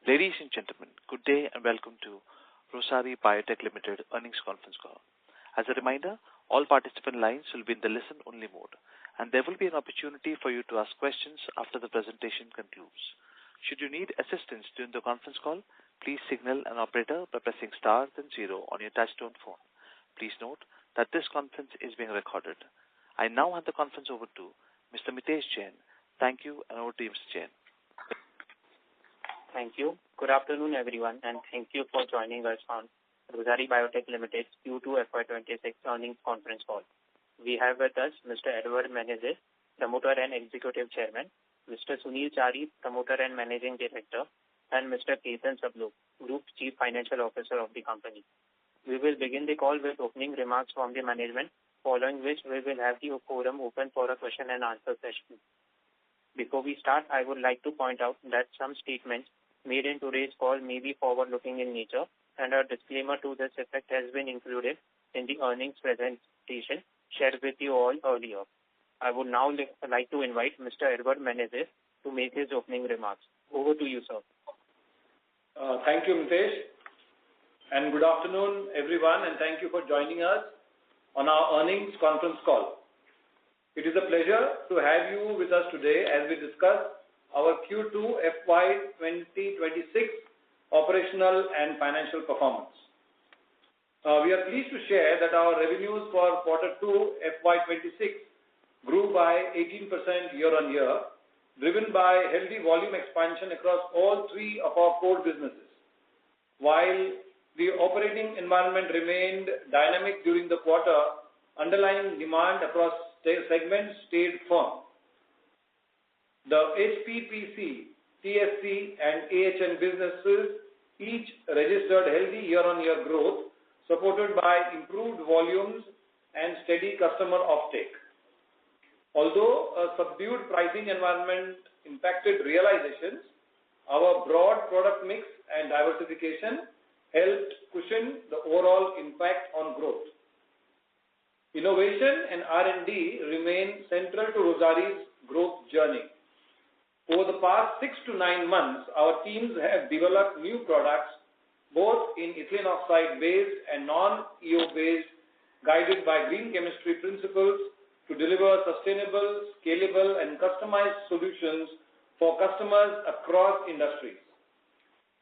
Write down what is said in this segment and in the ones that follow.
Ladies and gentlemen, good day and welcome to Rossari BioTech Limited earnings conference call. As a reminder, all participant lines will be in the listen-only mode, and there will be an opportunity for you to ask questions after the presentation concludes. Should you need assistance during the conference call, please signal an operator by pressing star then 0 on your touchtone phone. Please note that this conference is being recorded. I now hand the conference over to Mr. Mitesh Jain. Thank you, and over to you, Mr. Jain. Thank you. Good afternoon, everyone, and thank you for joining us on Rossari BioTech Limited's Q2FY26 earnings conference call. We have with us Mr. Edward Menezes, Promoter and Executive Chairman, Mr. Sunil Chari, Promoter and Managing Director, and Mr. Ketan Sablu, Group Chief Financial Officer of the company. We will begin the call with opening remarks from the management, following which we will have the forum open for a question and answer session. Before we start, I would like to point out that some statements made in today's call may be forward-looking in nature, and a disclaimer to this effect has been included in the earnings presentation shared with you all earlier. I would now like to invite Mr. Edward Menezes to make his opening remarks. Over to you, sir. Thank you, Mitesh, and good afternoon, everyone, and thank you for joining us on our earnings conference call. It is a pleasure to have you with us today as we discuss our Q2 FY2026 operational and financial performance. We are pleased to share that our revenues for Q2 FY26 grew by 18% year-on-year, driven by healthy volume expansion across all three of our core businesses. While the operating environment remained dynamic during the quarter, underlying demand across segments stayed firm. The HPPC, TSC, and AHN businesses each registered healthy year-on-year growth, supported by improved volumes and steady customer offtake. Although a subdued pricing environment impacted realizations, our broad product mix and diversification helped cushion the overall impact on growth. Innovation and R&D remain central to Rossari's growth journey. Over the past 6 to 9 months, our teams have developed new products, both in ethylene oxide-based and non-EO-based, guided by green chemistry principles to deliver sustainable, scalable, and customized solutions for customers across industries.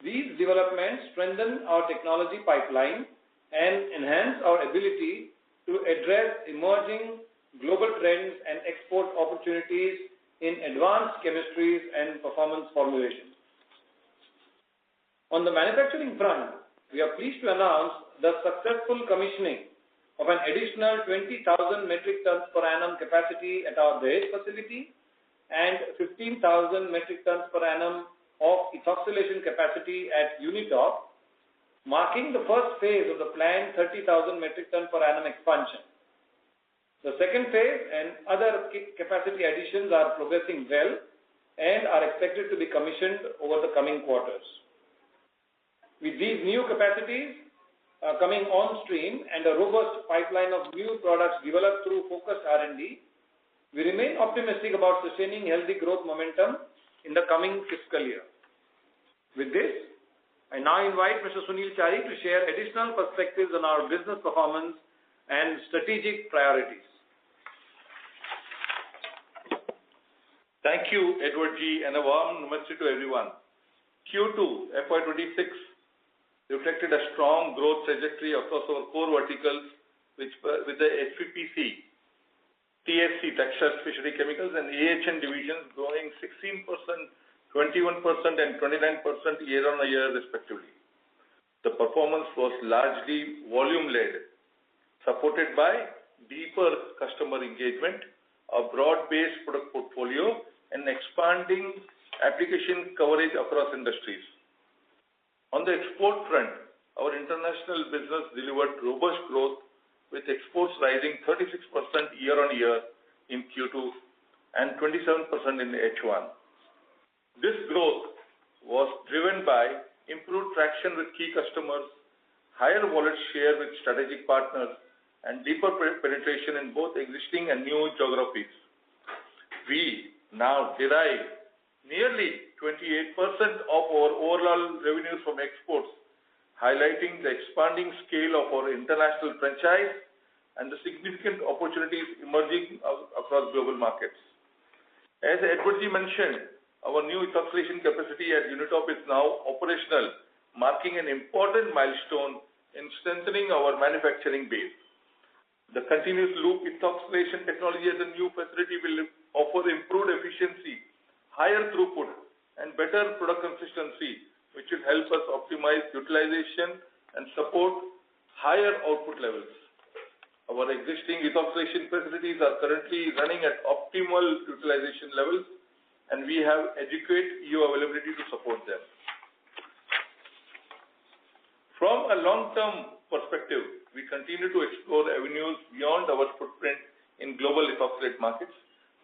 These developments strengthen our technology pipeline and enhance our ability to address emerging global trends and export opportunities in advanced chemistries and performance formulations. On the manufacturing front, we are pleased to announce the successful commissioning of an additional 20,000 metric tons per annum capacity at our Dahej facility and 15,000 metric tons per annum of ethoxylation capacity at Unitop, marking the first phase of the planned 30,000 metric ton per annum expansion. The second phase and other capacity additions are progressing well and are expected to be commissioned over the coming quarters. With these new capacities coming on stream and a robust pipeline of new products developed through focused R&D, we remain optimistic about sustaining healthy growth momentum in the coming fiscal year. With this, I now invite Mr. Sunil Chari to share additional perspectives on our business performance and strategic priorities. Thank you, Edward G, and a warm namaste to everyone. Q2 FY26 reflected a strong growth trajectory across our core verticals, with the HPPC, TSC, Textile Specialty Chemicals, and AHN divisions growing 16%, 21%, and 29% year-on-year respectively. The performance was largely volume-led, supported by deeper customer engagement, a broad-based product portfolio, and expanding application coverage across industries. On the export front, our international business delivered robust growth, with exports rising 36% year-on-year in Q2 and 27% in H1. This growth was driven by improved traction with key customers, higher wallet share with strategic partners, and deeper penetration in both existing and new geographies. We now derive nearly 28% of our overall revenues from exports, highlighting the expanding scale of our international franchise and the significant opportunities emerging across global markets. As Edward mentioned, our new ethoxylation capacity at Unitop is now operational, marking an important milestone in strengthening our manufacturing base. The continuous loop ethoxylation technology as a new facility will offer improved efficiency, higher throughput, and better product consistency, which will help us optimize utilization and support higher output levels. Our existing ethoxylation facilities are currently running at optimal utilization levels, and we have adequate EO availability to support them. From a long-term perspective, we continue to explore avenues beyond our footprint in global ethoxylate markets.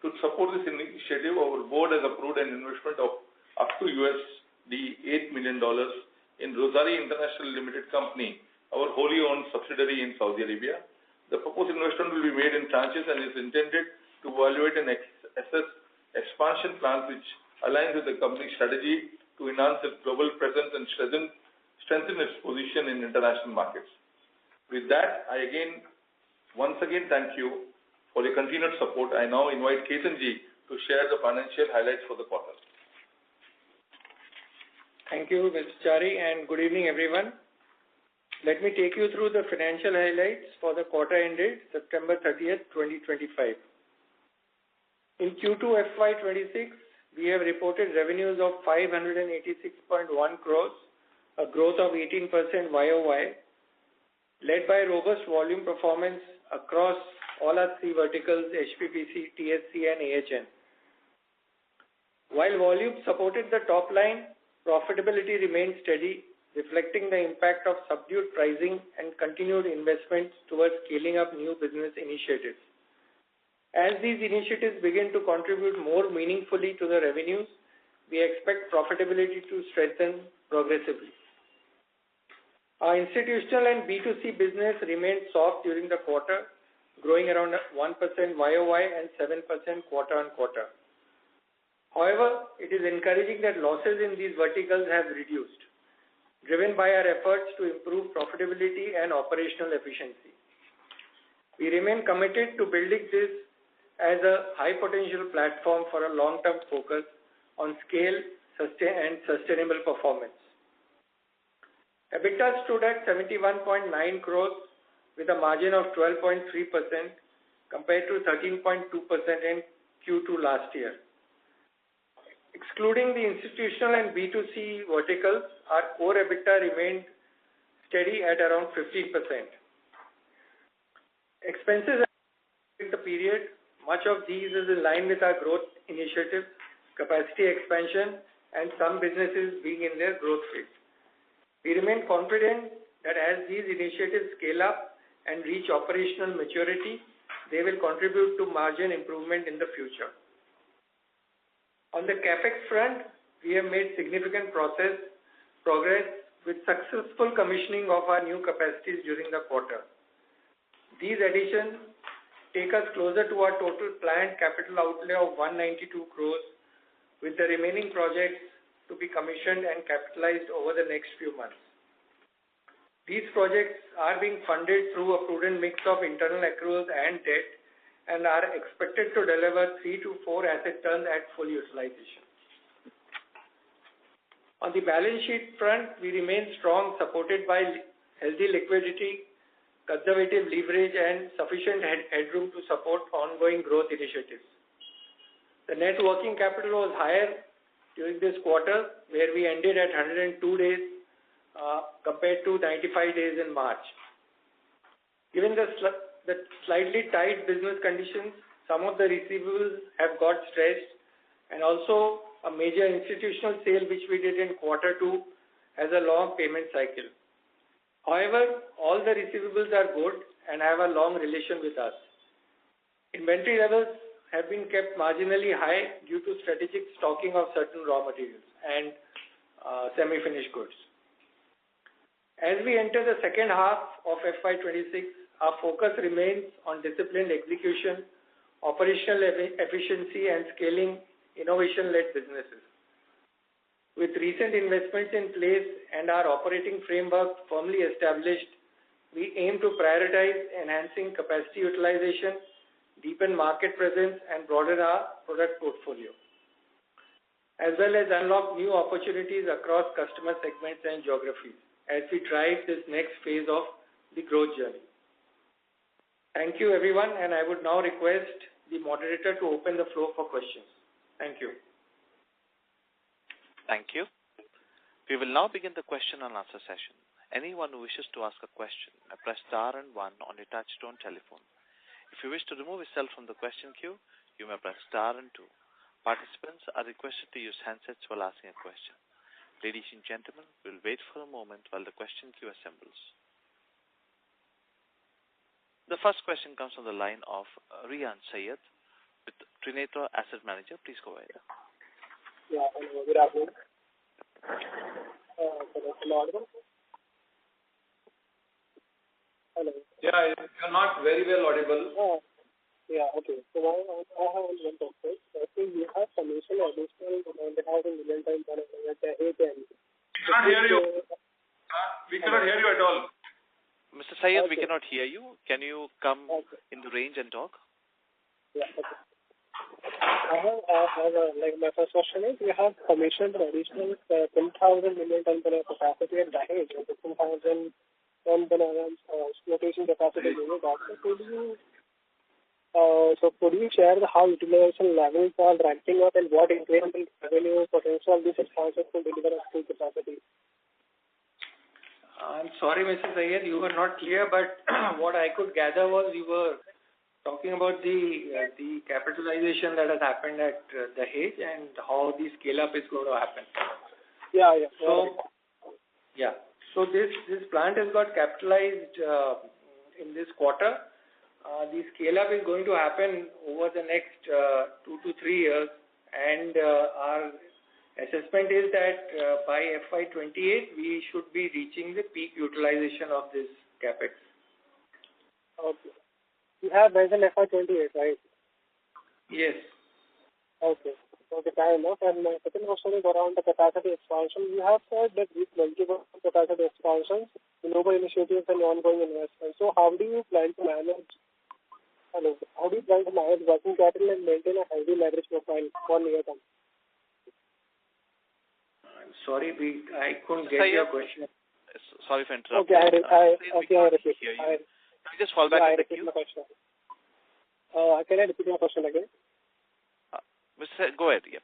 To support this initiative, our board has approved an investment of up to $8 million in Rossari International Limited Company, our wholly owned subsidiary in Saudi Arabia. The proposed investment will be made in tranches and is intended to evaluate and assess expansion plans which aligns with the company's strategy to enhance its global presence and strengthen its position in international markets. With that, I once again thank you for your continued support. I now invite Ketan ji to share the financial highlights for the quarter. Thank you, Mr. Chari, and good evening, everyone. Let me take you through the financial highlights for the quarter ended September 30th, 2025. In Q2FY26, we have reported revenues of 586.1 crores, a growth of 18% YOY, led by robust volume performance across all our three verticals, HPPC, TSC, and AHN. While volume supported the top line, profitability remained steady, reflecting the impact of subdued pricing and continued investments towards scaling up new business initiatives. As these initiatives begin to contribute more meaningfully to the revenues, we expect profitability to strengthen progressively. Our institutional and B2C business remained soft during the quarter, growing around 1% YOY and 7% quarter-on-quarter. However, it is encouraging that losses in these verticals have reduced, driven by our efforts to improve profitability and operational efficiency. We remain committed to building this as a high-potential platform for a long-term focus on scale and sustainable performance. EBITDA stood at 71.9 crores with a margin of 12.3% compared to 13.2% in Q2 last year. Excluding the institutional and B2C verticals, our core EBITDA remained steady at around 15%. Expenses in the period, much of these is in line with our growth initiatives, capacity expansion, and some businesses being in their growth phase. We remain confident that as these initiatives scale up and reach operational maturity, they will contribute to margin improvement in the future. On the CapEx front, we have made significant progress with successful commissioning of our new capacities during the quarter. These additions take us closer to our total planned capital outlay of 192 crores, with the remaining projects to be commissioned and capitalized over the next few months. These projects are being funded through a prudent mix of internal accruals and debt and are expected to deliver 3 to 4 asset turns at full utilization. On the balance sheet front, we remain strong, supported by healthy liquidity, conservative leverage, and sufficient headroom to support ongoing growth initiatives. The net working capital was higher during this quarter, where we ended at 102 days compared to 95 days in March. Given the slightly tight business conditions, some of the receivables have got stretched, and also a major institutional sale which we did in Q2 has a long payment cycle. However, all the receivables are good and have a long relation with us. Inventory levels have been kept marginally high due to strategic stocking of certain raw materials and semi-finished goods. As we enter the second half of FY26, our focus remains on disciplined execution, operational efficiency, and scaling innovation-led businesses. With recent investments in place and our operating framework firmly established, we aim to prioritize enhancing capacity utilization, deepen market presence, and broaden our product portfolio, as well as unlock new opportunities across customer segments and geographies as we drive this next phase of the growth journey. Thank you, everyone, and I would now request the moderator to open the floor for questions. Thank you. Thank you. We will now begin the question and answer session. Anyone who wishes to ask a question may press star and 1 on your touch-tone telephone. If you wish to remove yourself from the question queue, you may press star and 2. Participants are requested to use handsets while asking a question. Ladies and gentlemen, we'll wait for a moment while the question queue assembles. The first question comes from the line of Rian Syed with Trinetra Asset Manager. Please go ahead. Yeah, hello, good afternoon. Hello. Yeah, you're not very well audible. Yeah, okay. So I have one question. I think you have commission additional $1,000 million at the ATM. We cannot hear you. We cannot hear you at all. Mr. Syed, we cannot hear you. Can you come in the range and talk? Yeah, okay. My first question is, you have commissioned an additional 10,000 million ton per capacity at Dahej, and 15,000 ton per flotation capacity unit. Could you share how utilization levels are ramping up and what incremental revenue potential of this expansion could deliver at full capacity? I'm sorry, Mr. Syed, you were not clear, but what I could gather was you were talking about the capitalization that has happened at Dahej and how the scale-up is going to happen. Yeah. So this plant has got capitalized in this quarter. The scale-up is going to happen over the next 2 to 3 years, and our assessment is that by FY28 we should be reaching the peak utilization of this capex. Okay. You have mentioned FY28, right? Yes. Okay, fair enough. And my second question is around the capacity expansion. You have said that with multiple capacity expansions, global initiatives and ongoing investments. So how do you plan to manage working capital and maintain a healthy leverage profile for near term? I'm sorry, I couldn't get your question. Sorry for interrupting. Okay, I repeat. Can you just fall back in the queue? Can I repeat my question again? Mr. Go ahead, yeah.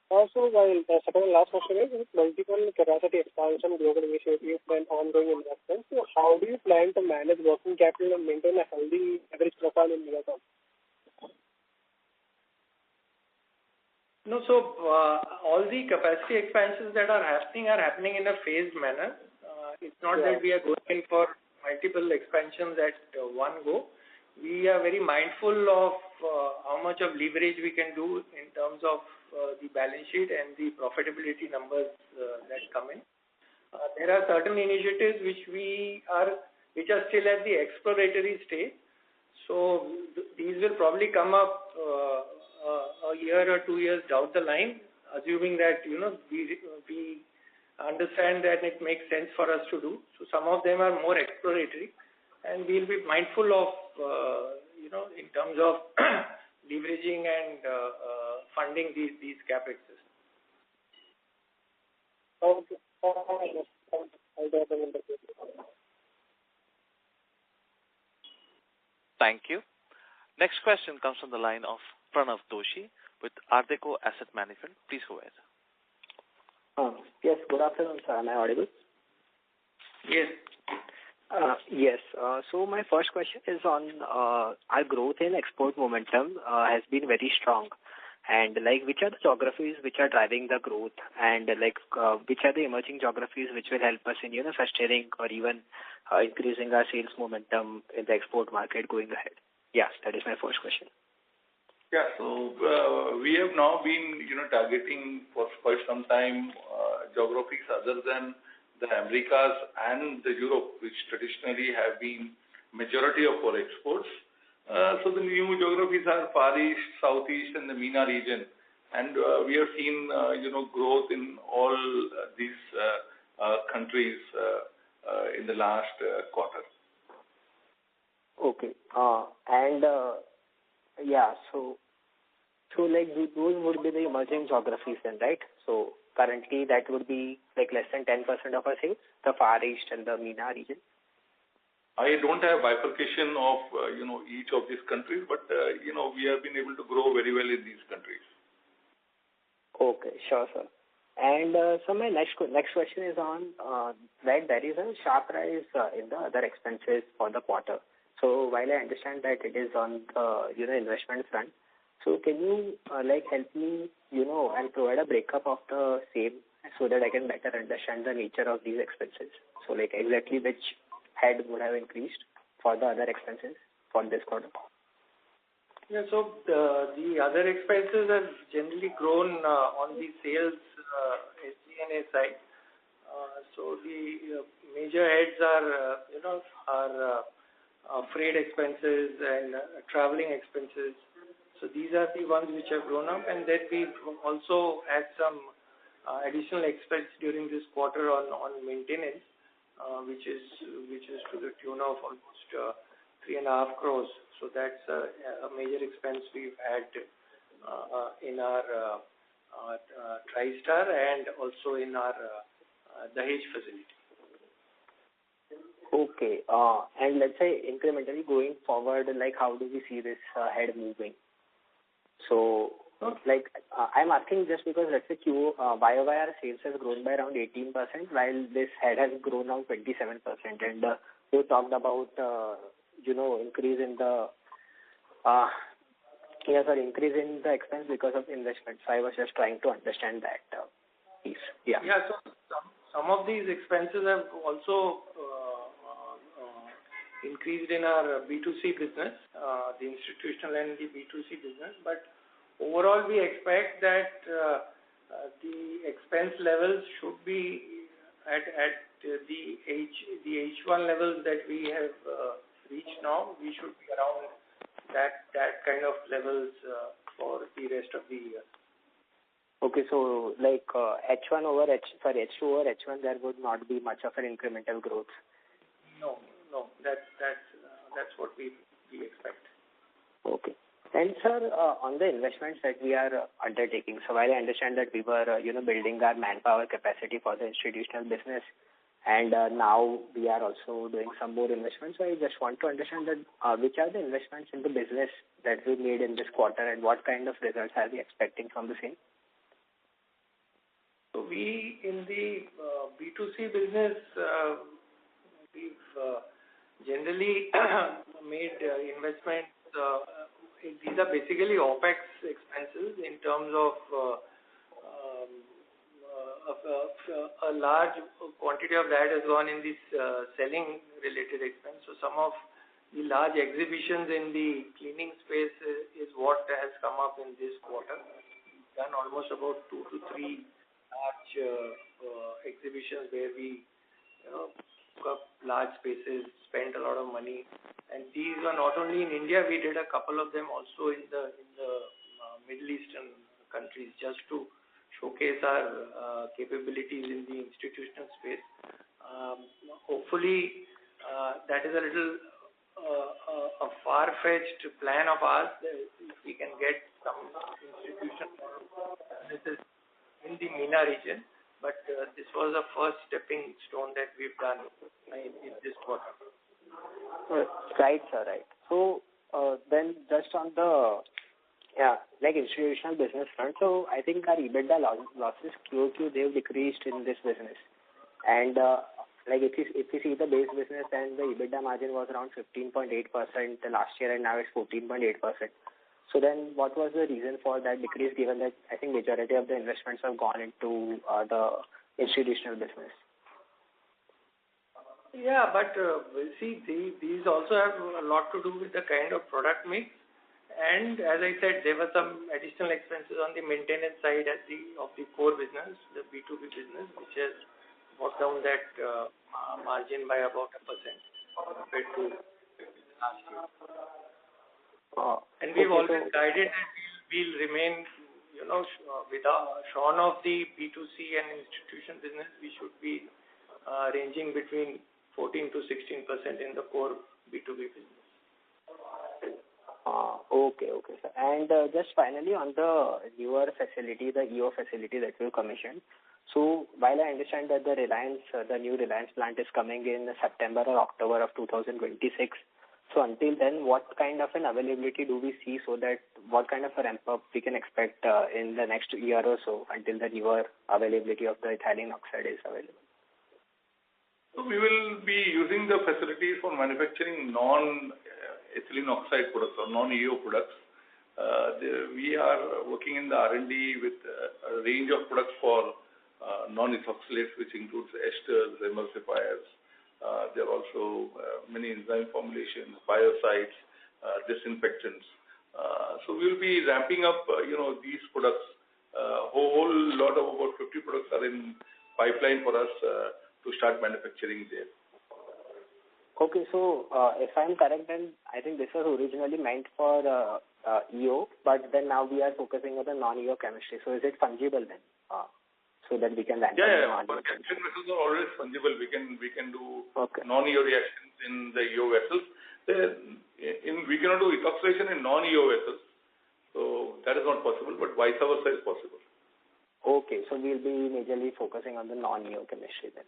Also, the second and last question is, with multiple capacity expansion, global initiatives, and ongoing investments, so how do you plan to manage working capital and maintain a healthy average profile in near term? No, so all the capacity expansions that are happening in a phased manner. It's not that we are going in for multiple expansions at one go. We are very mindful of how much of leverage we can do in terms of the balance sheet and the profitability numbers that come in. There are certain initiatives which are still at the exploratory stage. So these will probably come up a year or 2 years down the line, assuming that we understand that it makes sense for us to do. So some of them are more exploratory, and we'll be mindful of in terms of leveraging and funding these capexes. Okay. Thank you. Next question comes from the line of Pranav Doshi with Ardeko Asset Management. Please go ahead. Yes, good afternoon, sir. Am I audible? Yes. Yes. So my first question is on our growth in export momentum has been very strong. And which are the geographies which are driving the growth, and which are the emerging geographies which will help us in sustaining or even increasing our sales momentum in the export market going ahead? Yes, that is my first question. Yeah, so we have now been targeting for quite some time geographies other than the Americas and the Europe, which traditionally have been majority of our exports. So the new geographies are Far East, Southeast, and the MENA region. and we have seen growth in all these countries in the last quarter. Okay. So like those would be the emerging geographies then, right? So currently that would be like less than 10% of our sales, the Far East and the MENA region. I don't have bifurcation of each of these countries, but we have been able to grow very well in these countries. Okay, sure, sir. And so my next question is on that there is a sharp rise in the other expenses for the quarter. So while I understand that it is on the investment front, so can you help me and provide a breakup of the same so that I can better understand the nature of these expenses? So like exactly which head would have increased for the other expenses for this quarter? Yeah, so the other expenses have generally grown on the sales SG&A side. So the major heads are freight expenses and traveling expenses. So these are the ones which have grown up, and then we've also had some additional expense during this quarter on maintenance, which is to the tune of almost 3.5 crores. So that's a major expense we've had in our TriStar and also in our Dahej facility. Okay. And let's say incrementally going forward, like how do we see this head moving? So, I'm asking just because let's say YOY sales has grown by around 18%, while this head has grown around 27%, and you talked about increase in the increase in the expense because of investment. So I was just trying to understand that piece. Yeah. Yeah. So some of these expenses have also increased in our B2C business, the institutional and the B2C business. But overall, we expect that the expense levels should be at the H1 levels that we have reached now. We should be around that kind of levels for the rest of the year. Okay, so like H2 over H1, there would not be much of an incremental growth. No, that's what we expect. Okay. And sir, on the investments that we are undertaking, so while I understand that we were building our manpower capacity for the institutional business, and now we are also doing some more investments. So I just want to understand that which are the investments in the business that we made in this quarter, and what kind of results are we expecting from the same? So we, in the B2C business, we've generally made investments. These are basically OPEX expenses in terms of a large quantity of that has gone in this selling related expense. So some of the large exhibitions in the cleaning space is what has come up in this quarter. We've done almost about 2 to 3 large exhibitions where we took up large spaces, spent a lot of money, and these were not only in India. We did a couple of them also in the Middle Eastern countries, just to showcase our capabilities in the institutional space. Hopefully, that is a little a far-fetched plan of ours. If we can get some institutional businesses in the MENA region, but this was the first stepping stone that we've done in this quarter. Right, sir, right. So then just on the institutional business front, so I think our EBITDA losses QOQ, they've decreased in this business. And if you see the base business, then the EBITDA margin was around 15.8% last year, and now it's 14.8%. So then what was the reason for that decrease, given that I think majority of the investments have gone into the institutional business? Yeah, but see, these also have a lot to do with the kind of product mix. And as I said, there were some additional expenses on the maintenance side of the core business, the B2B business, which has brought down that margin by about 1% compared to last year. And we've always guided that we'll remain with the shorn of the B2C and institution business, we should be ranging between 14 to 16% in the core B2B business. Okay, sir. And just finally on the newer facility, the EO facility that we commissioned. So while I understand that the new Reliance plant is coming in September or October of 2026, so until then, what kind of an availability do we see, so that what kind of a ramp up we can expect in the next year or so until the newer availability of the ethylene oxide is available? So we will be using the facilities for manufacturing non-ethylene oxide products or non-EO products. We are working in the R&D with a range of products for non-ethoxylates, which includes esters, emulsifiers. There are also many enzyme formulations, biocides, disinfectants. So we will be ramping up, these products. A whole lot of about 50 products are in pipeline for us to start manufacturing there. Okay, so if I'm correct, then I think this was originally meant for EO, but then now we are focusing on the non-EO chemistry. So is it fungible then? So that we can ramp up? But reaction vessels are always fungible. We can do non-EO reactions in the EO vessels. We cannot do ethoxylation in non-EO vessels, so that is not possible. But vice versa is possible. Okay, so we'll be majorly focusing on the non-EO chemistry then.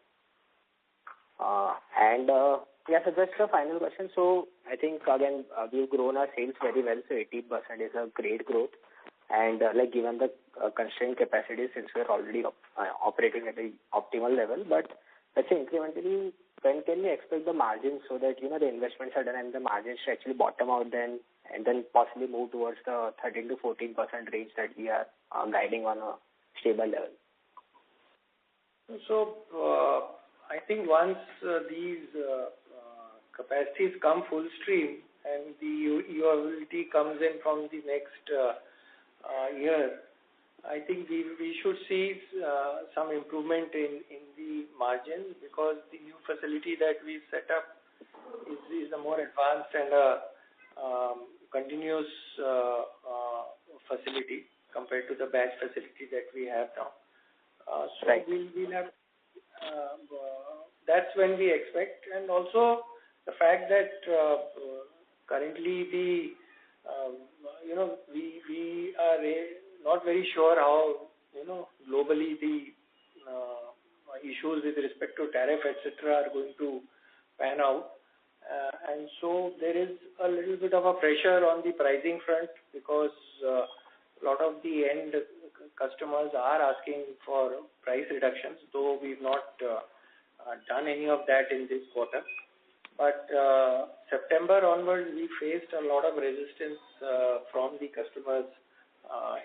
So just a final question. So I think again we've grown our sales very well. So 18% is a great growth. And given the constrained capacity, since we're already operating at the optimal level, but let's say incrementally, when can we expect the margins so that the investments are done and the margins should actually bottom out then, and then possibly move towards the 13 to 14% range that we are guiding on a stable level? So I think once these capacities come full stream and the EO comes in from the next year, I think we should see some improvement in the margin, because the new facility that we set up is a more advanced and continuous facility compared to the batch facility that we have now. Right. We'll have that's when we expect, and also the fact that currently we are not very sure how globally the issues with respect to tariff etc. are going to pan out, and so there is a little bit of a pressure on the pricing front, because a lot of the end customers are asking for price reductions, though we've not done any of that in this quarter. But September onwards, we faced a lot of resistance from the customers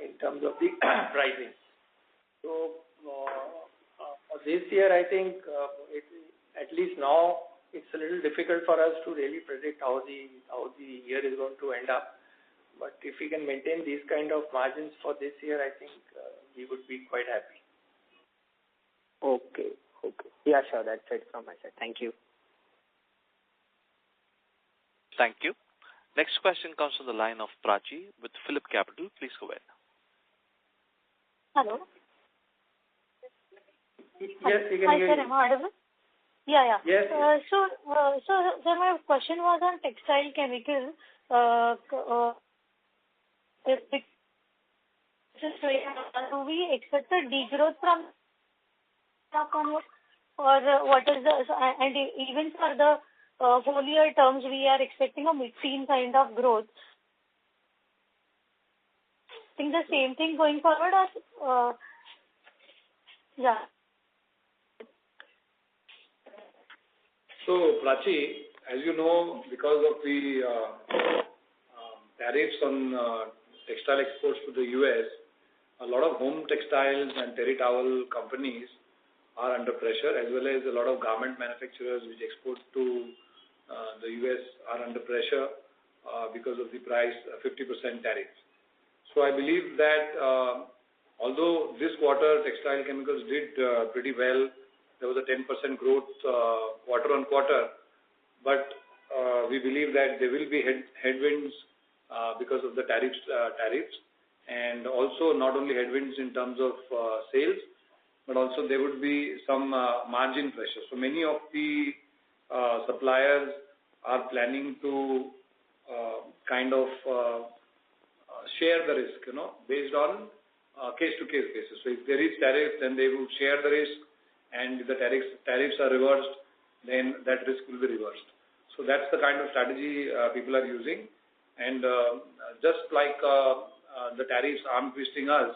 in terms of the pricing. So this year, I think at least now it's a little difficult for us to really predict how the year is going to end up. But if we can maintain these kind of margins for this year, I think we would be quite happy. Okay. Yeah, sure. That's it from my side. Thank you. Thank you. Next question comes from the line of Prachi with Phillip Capital. Please go ahead. Hello. Yes, we can hear you. Hi, sir. Am I audible? Yeah. Yes. So my question was on textile chemical. Do we expect a degrowth from onwards, or what is and even for the whole year terms, we are expecting a mid-teen kind of growth. Think the same thing going forward, or yeah. So, Prachi, as you know, because of the tariffs on textile exports to the US, a lot of home textiles and terry towel companies are under pressure, as well as a lot of garment manufacturers which export to the US are under pressure because of the price 50% tariffs. So I believe that although this quarter textile chemicals did pretty well, there was a 10% growth quarter on quarter, but we believe that there will be headwinds because of the tariffs, and also not only headwinds in terms of sales, but also there would be some margin pressure. So many of the suppliers are planning to share the risk, based on case-to-case basis. So if there is tariff, then they will share the risk, and if the tariffs are reversed, then that risk will be reversed. So that's the kind of strategy people are using. And just like the tariffs arm twisting us,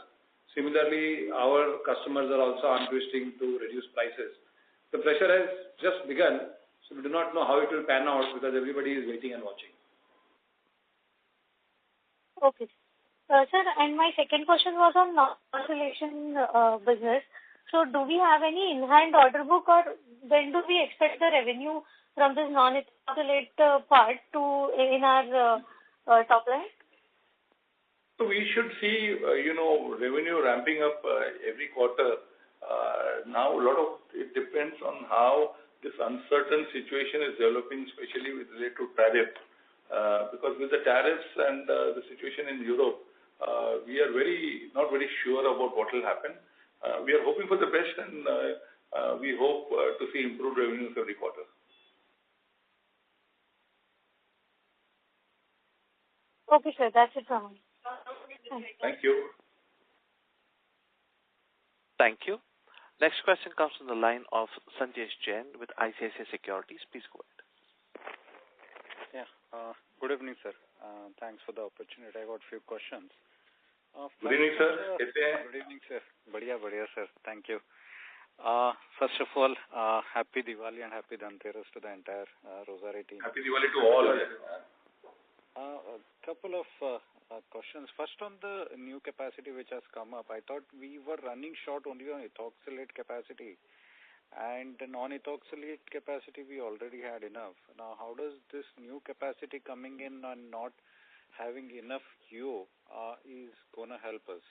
similarly, our customers are also arm twisting to reduce prices. The pressure has just begun, so we do not know how it will pan out because everybody is waiting and watching. Okay. Sir, and my second question was on non-installation business. So do we have any in-hand order book, or when do we expect the revenue from this non-installation part to in our top line? So we should see, revenue ramping up every quarter. Now, a lot of it depends on how this uncertain situation is developing, especially with related to tariff. Because with the tariffs and the situation in Europe, we are not very sure about what will happen. We are hoping for the best, and we hope to see improved revenues every quarter. Okay, sir. That's it from me. Thank you. Thank you. Next question comes from the line of Sanjesh Jain with ICICI Securities. Please go ahead. Yeah. Good evening, sir. Thanks for the opportunity. I got a few questions. Good evening, sir. Good evening, sir. Badhiya, sir. Thank you. First of all, happy Diwali and happy Dhanteras to the entire Rossari team. Happy Diwali to all. A couple of questions. First, on the new capacity which has come up, I thought we were running short only on ethoxylate capacity, and the non-ethoxylate capacity we already had enough. Now, how does this new capacity coming in and not having enough EO is going to help us?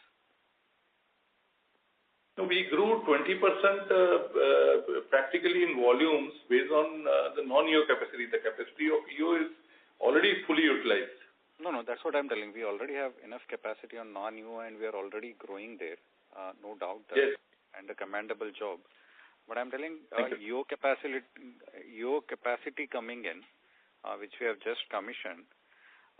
So we grew 20% practically in volumes based on the non-EO capacity. The capacity of EO is already fully utilized. No, that's what I'm telling. We already have enough capacity on non-EO, and we are already growing there, no doubt. Yes. And a commendable job. But I'm telling EO capacity coming in, which we have just commissioned,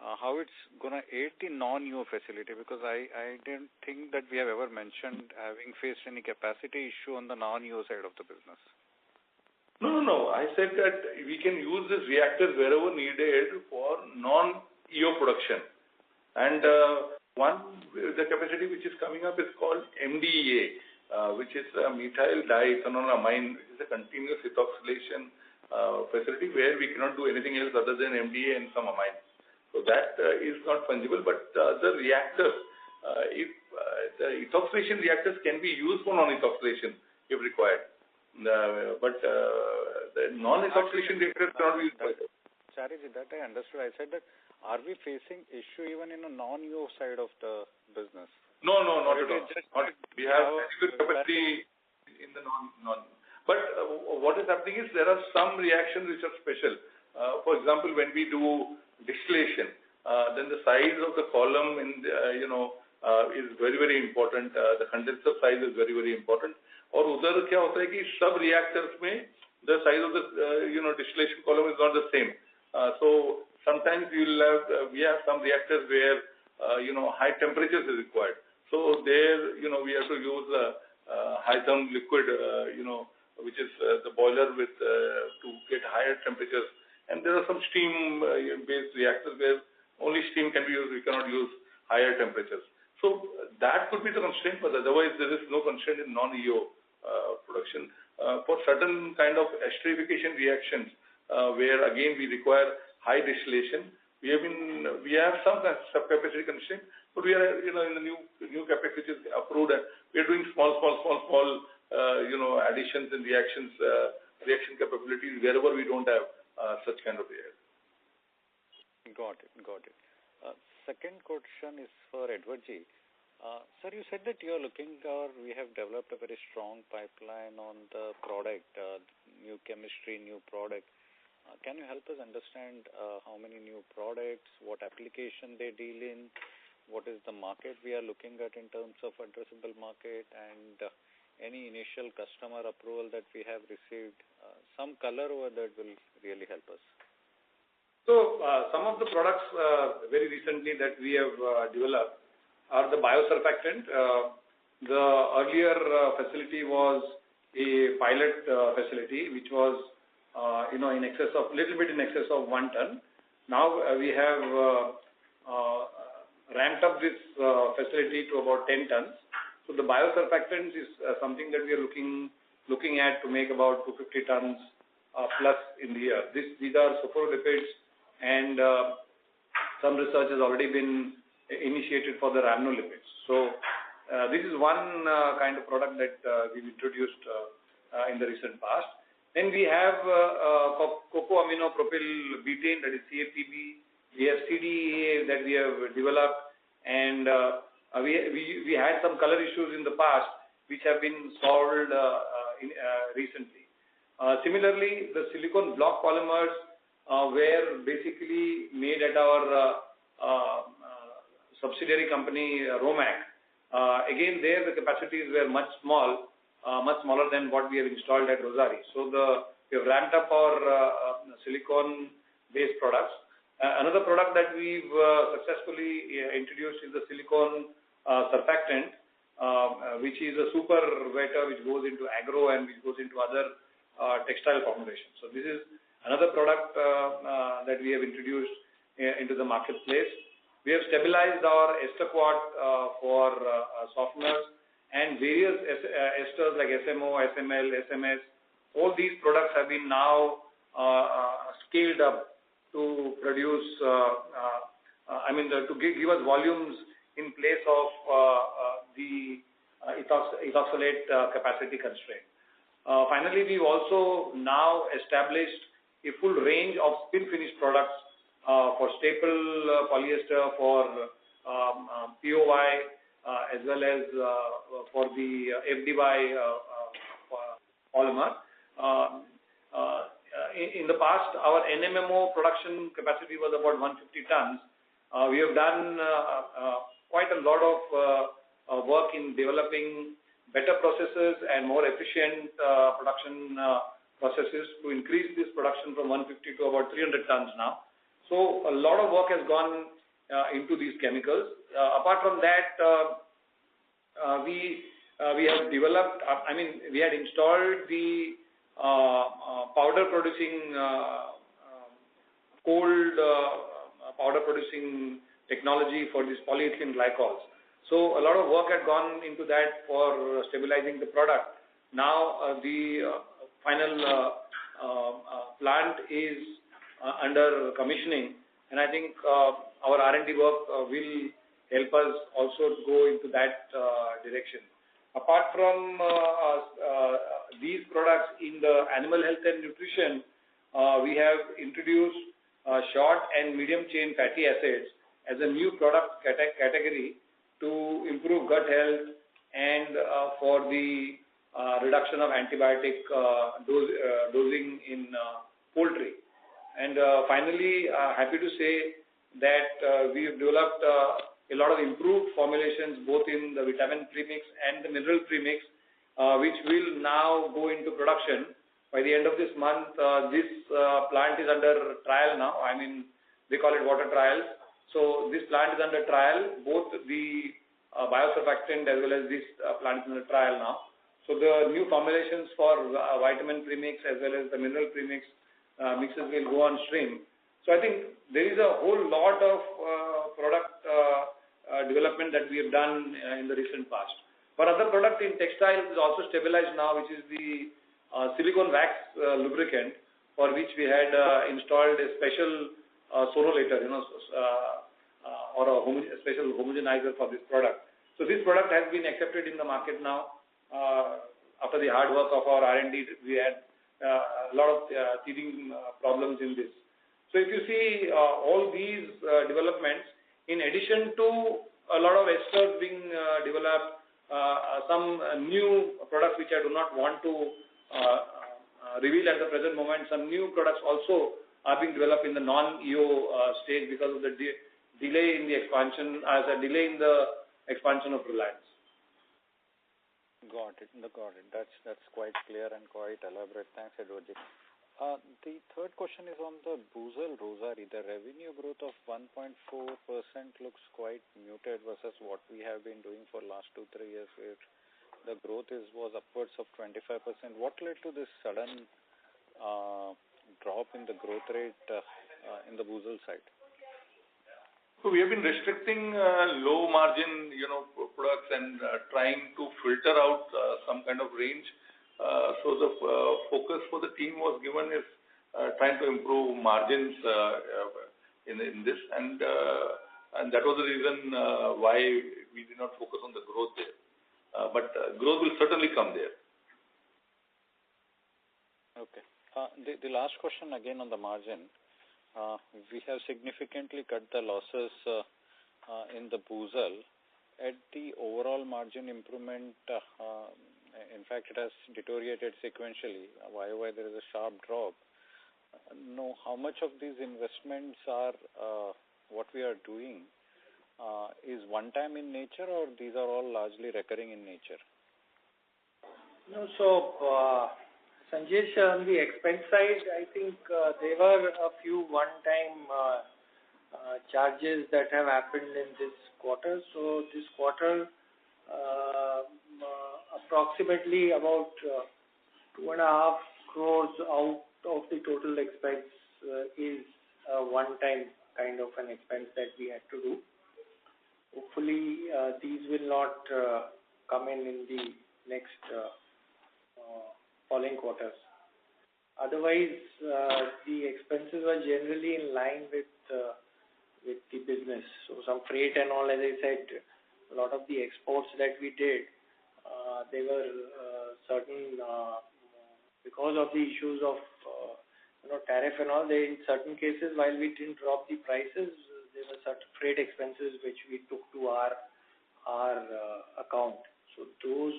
how it's going to aid the non-EO facility, because I didn't think that we have ever mentioned having faced any capacity issue on the non-EO side of the business. No. I said that we can use these reactors wherever needed for non-EO production. And the capacity which is coming up is called MDEA, which is a methyl diethanolamine, which is a continuous ethoxylation facility where we cannot do anything else other than MDA and some amines. So that is not fungible, but the reactors, if the ethoxylation reactors can be used for non-ethoxylation if required. But the non-ethoxylation reactors cannot be used for it. Chariji, that I understood. I said that are we facing issue even in a non-EO side of the business? No, not at all. We have adequate capacity in the non. But what is happening is there are some reactions which are special. For example, when we do distillation, then the size of the column is very, very important. The condenser size is very, very important. और उधर क्या होता है कि सब reactors में the size of the distillation column is not the same. So sometimes we have some reactors where high temperatures is required. So there we have to use high therm liquid which is the boiler with to get higher temperatures. And there are some steam based reactors where only steam can be used. We cannot use higher temperatures. So that could be the constraint, but otherwise there is no constraint in non-EO production. For certain kind of esterification reactions, where again we require high distillation, we have some capacity constraint, but we are in the new capex which is approved, and we are doing small additions in reaction capabilities wherever we don't have such kind of reaction. Got it. Second question is for Edward Ji. Sir, you said that you are we have developed a very strong pipeline on the product, new chemistry, new product. Can you help us understand how many new products, what application they deal in, what is the market we are looking at in terms of addressable market, and any initial customer approval that we have received? Some color over that will really help us. So some of the products very recently that we have developed are the biosurfactant. The earlier facility was a pilot facility, which was in excess of little bit in excess of 1 ton. Now we have ramped up this facility to about 10 tons. So the biosurfactants is something that we are looking at to make about 250 tons plus in the year. These are sophorolipids, and some research has already been initiated for the rhamnolipids. So this is one kind of product that we've introduced in the recent past. Then we have cocoaminopropyl betaine, that is CAPB. We have CDEA that we have developed, and we had some color issues in the past which have been solved recently. Similarly, the silicone block polymers were basically made at our subsidiary company Romac. Again, there the capacities were much smaller than what we have installed at Rossari. So we have ramped up our silicone-based products. Another product that we've successfully introduced is the silicone surfactant, which is a super wetter which goes into agro and which goes into other textile formulations. So this is another product that we have introduced into the marketplace. We have stabilized our ester quart for softeners and various esters like SMO, SML, SMS. All these products have been now scaled up to produce, to give us volumes in place of the ethoxylate capacity constraint. Finally, we've also now established a full range of spin finish products for staple polyester, for POY, as well as for the FDY polymer. In the past, our NMMO production capacity was about 150 tons. We have done quite a lot of work in developing better processes and more efficient production processes to increase this production from 150 to about 300 tons now. So a lot of work has gone into these chemicals. Apart from that, we have developed, we had installed the powder producing, cold powder producing technology for these polyethylene glycols. So a lot of work had gone into that for stabilizing the product. Now the final plant is under commissioning, and I think our R&D work will help us also go into that direction. Apart from these products in the animal health and nutrition, we have introduced short and medium chain fatty acids as a new product category to improve gut health and for the reduction of antibiotic dosing in poultry. And finally, happy to say that we have developed a lot of improved formulations both in the vitamin premix and the mineral premix, which will now go into production. By the end of this month, this plant is under trial now. They call it water trials. So this plant is under trial, both the biosurfactant as well as this plant is under trial now. So the new formulations for vitamin premix as well as the mineral premix mixes will go on stream. So I think there is a whole lot of product development that we have done in the recent past. One other product in textiles is also stabilized now, which is the silicone wax lubricant, for which we had installed a special sonolator, or a special homogenizer for this product. So this product has been accepted in the market now. After the hard work of our R&D, we had a lot of teething problems in this. So if you see all these developments, in addition to a lot of esters being developed, some new products which I do not want to reveal at the present moment, some new products also are being developed in the non-EO stage because of the delay in the expansion of Reliance. Got it. That's quite clear and quite elaborate. Thanks, Edward. The third question is on the Buzil Rossari. The revenue growth of 1.4% looks quite muted versus what we have been doing for last 2-3 years, where the growth was upwards of 25%. What led to this sudden drop in the growth rate in the Buzil side? So we have been restricting low margin, products and trying to filter out some kind of range. So the focus for the team was given is trying to improve margins in this, and that was the reason why we did not focus on the growth there. But growth will certainly come there. Okay. The last question again on the margin. We have significantly cut the losses in the Buzil. At the overall margin improvement, in fact, it has deteriorated sequentially. Why there is a sharp drop? How much of these investments are what we are doing is one-time in nature, or these are all largely recurring in nature? No, so Sanjesh, on the expense side, I think there were a few one-time charges that have happened in this quarter. So this quarter, approximately about 2.5 crores out of the total expense is a one-time kind of an expense that we had to do. Hopefully, these will not come in the next following quarters. Otherwise, the expenses were generally in line with the business. So some freight and all, as I said, a lot of the exports that we did, they were certain because of the issues of tariff and all. They, in certain cases, while we didn't drop the prices, there were certain freight expenses which we took to our account. So those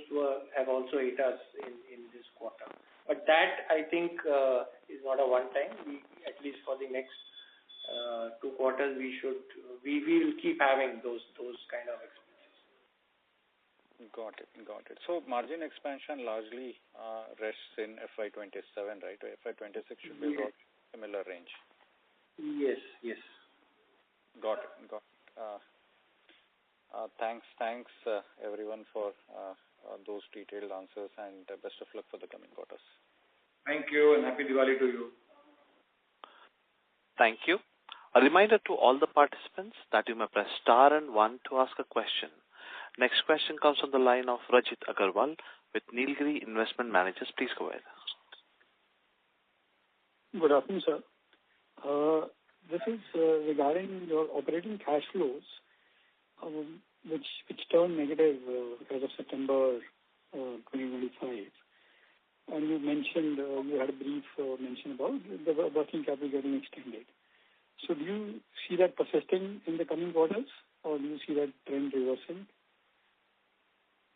have also hit us in this quarter. But that, I think, is not a one-time. We, at least for the next 2 quarters, we will keep having those kind of expenses. Got it. So margin expansion largely rests in FY27, right? FY26 should be about similar range. Yes. Got it. Thanks everyone for those detailed answers, and best of luck for the coming quarters. Thank you, and happy Diwali to you. Thank you. A reminder to all the participants that you may press star and 1 to ask a question. Next question comes from the line of Rajit Agarwal with Nilgiri Investment Managers. Please go ahead. Good afternoon, sir. This is regarding your operating cash flows, which turned negative as of September 2025. And you mentioned, you had a brief mention about the working capital getting extended. So do you see that persisting in the coming quarters, or do you see that trend reversing?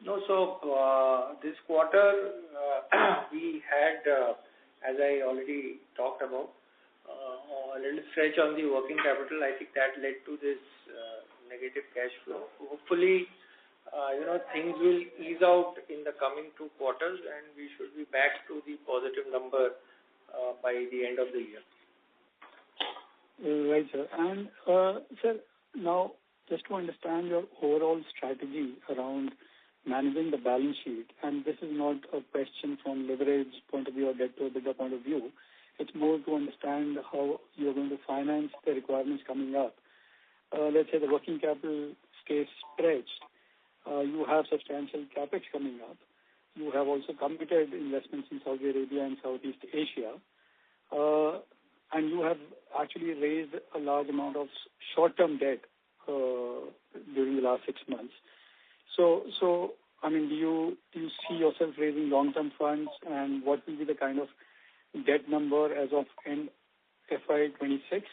No, so this quarter we had, as I already talked about, a little stretch on the working capital. I think that led to this negative cash flow. Hopefully, things will ease out in the coming 2 quarters, and we should be back to the positive number by the end of the year. Right, sir. And sir, now just to understand your overall strategy around managing the balance sheet, and this is not a question from leverage point of view or debt to EBITDA point of view. It's more to understand how you're going to finance the requirements coming up. Let's say the working capital stays stretched. You have substantial capex coming up. You have also committed investments in Saudi Arabia and Southeast Asia. And you have actually raised a large amount of short-term debt during the last 6 months. So I mean, do you see yourself raising long-term funds, and what will be the kind of debt number as of end FY26?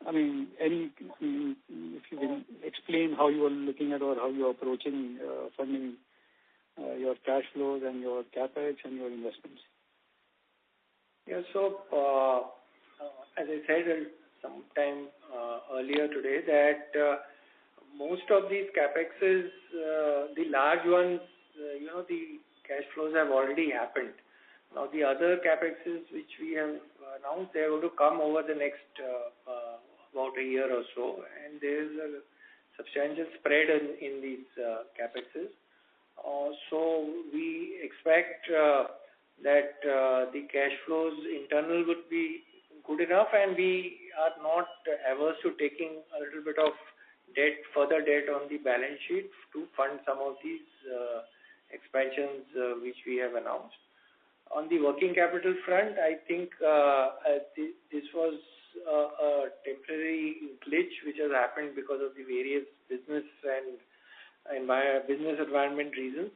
I mean, if you can explain how you are looking at or how you are approaching funding your cash flows and your capex and your investments. Yeah, so as I said, sometime earlier today that most of these capexes, the large ones, the cash flows have already happened. Now the other capexes which we have announced, they are going to come over the next about a year or so, and there is a substantial spread in these capexes. So we expect that the cash flows internal would be good enough, and we are not averse to taking a little bit of debt, further debt on the balance sheet to fund some of these expansions which we have announced. On the working capital front, I think this was a temporary glitch which has happened because of the various business and business environment reasons.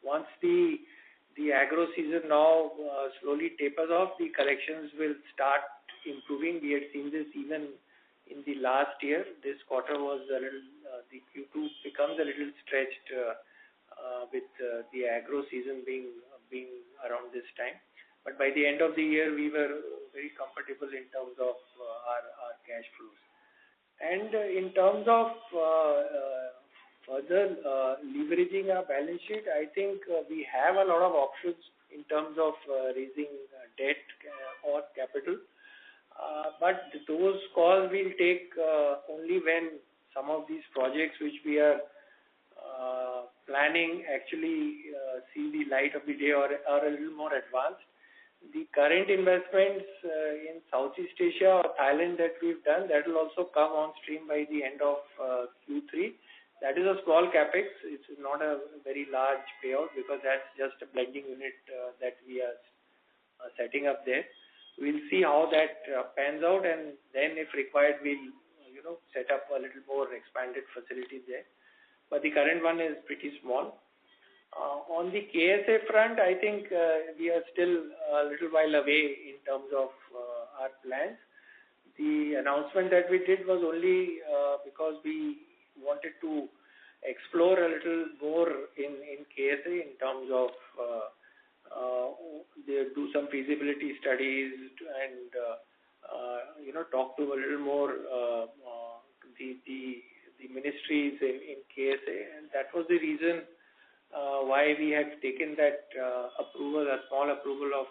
Once the agro season now slowly tapers off, the collections will start improving. We had seen this even in the last year. This quarter was a little, the Q2 becomes a little stretched with the agro season being around this time. But by the end of the year, we were very comfortable in terms of our cash flows. And in terms of further leveraging our balance sheet, I think we have a lot of options in terms of raising debt or capital. But those calls we'll take only when some of these projects which we are planning actually see the light of the day or are a little more advanced. The current investments in Southeast Asia or Thailand that we've done, that will also come on stream by the end of Q3. That is a small capex. It's not a very large payout because that's just a blending unit that we are setting up there. We'll see how that pans out, and then if required, we'll set up a little more expanded facility there. But the current one is pretty small. On the KSA front, I think we are still a little while away in terms of our plans. The announcement that we did was only because we wanted to explore a little more in KSA in terms of do some feasibility studies and talk to a little more the ministries in KSA, and that was the reason why we had taken that approval, a small approval of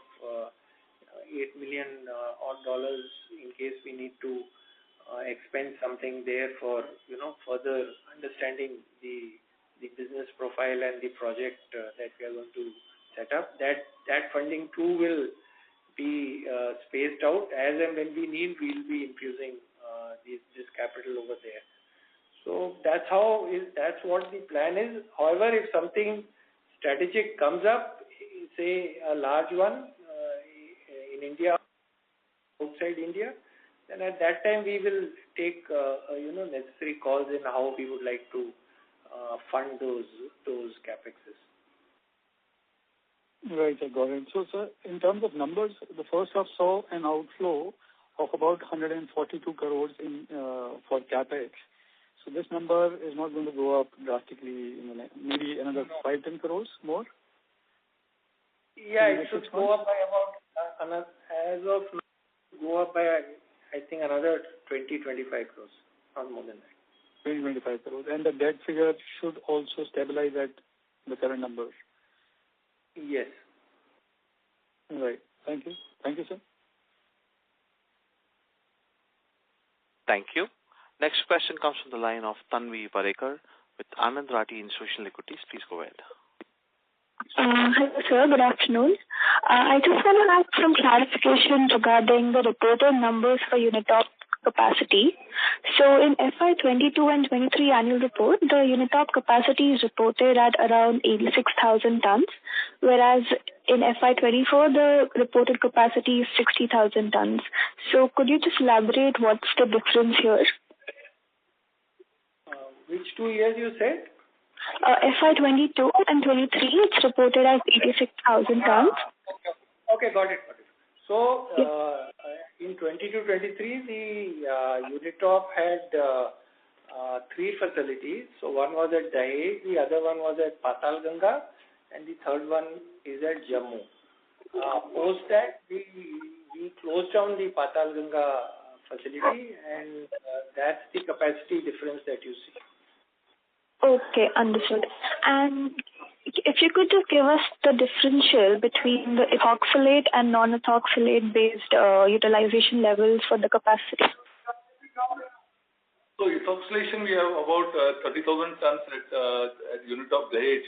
$8 million in case we need to expend something there for further understanding the business profile and the project that we are going to set up. That funding too will be spaced out as and when we need. We'll be infusing this capital over there. So that's what the plan is. However, if something strategic comes up, say a large one in India, outside India, then at that time we will take necessary calls in how we would like to fund those capexes. Right, I got it. So, sir, in terms of numbers, the first half saw an outflow of about 142 crores for capex. So this number is not going to go up drastically, maybe another 5-10 crores more? Yeah, it should go up by about, as of now, go up by, I think, another 20-25 crores, not more than that. 20-25 crores. And the debt figure should also stabilize at the current numbers? Yes. Right. Thank you. Thank you, sir. Thank you. Next question comes from the line of Tanvi Parekar with Anand Rathi Institutional Equities. Please go ahead. Hello, sir. Good afternoon. I just want to have some clarification regarding the reported numbers for Unitop capacity. So in FY22 and 23 annual report, the Unitop capacity is reported at around 86,000 tons, whereas in FY24, the reported capacity is 60,000 tons. So could you just elaborate what's the difference here? Which 2 years you said? FY22 and 23, it's reported as 86,000 tons. Okay, got it. So, in 22-23, the Unitop had 3 facilities. So, one was at Dahej, the other one was at Patalganga, and the third one is at Jammu. Post that, we closed down the Patalganga facility, and that's the capacity difference that you see. Okay, understood. And if you could just give us the differential between the ethoxylate and non-ethoxylate based utilization levels for the capacity. So ethoxylation, we have about 30,000 tons at unit of Dahej,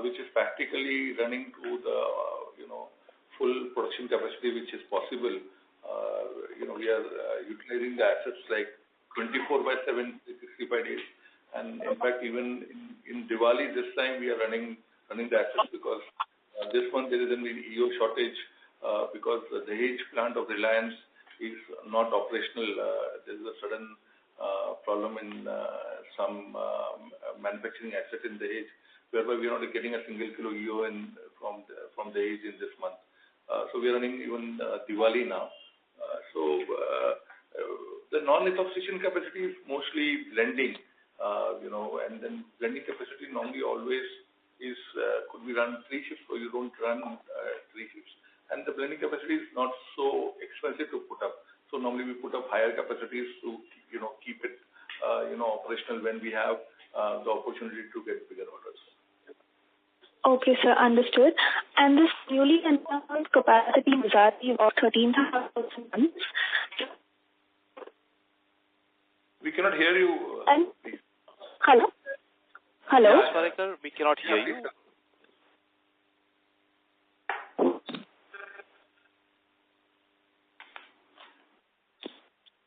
which is practically running to the full production capacity which is possible. We are utilizing the assets like 24/7, 365 days. And in fact, even in Diwali this time, we are running the assets because this month there is an EO shortage because the Dahej plant of Reliance is not operational. There is a sudden problem in some manufacturing asset in Dahej, whereby we are not getting a single kilo EO from Dahej in this month. So we are running even Diwali now. The non-ethoxylation capacity is mostly blending. And then blending capacity normally always is could be run 3 shifts, so you don't run 3 shifts. And the blending capacity is not so expensive to put up. So normally we put up higher capacities to keep it operational when we have the opportunity to get bigger orders. Okay, sir, understood. And this newly announced capacity Rossari of 13,000 tons. We cannot hear you. Hello? Hello? Ms. Parekar, we cannot hear you.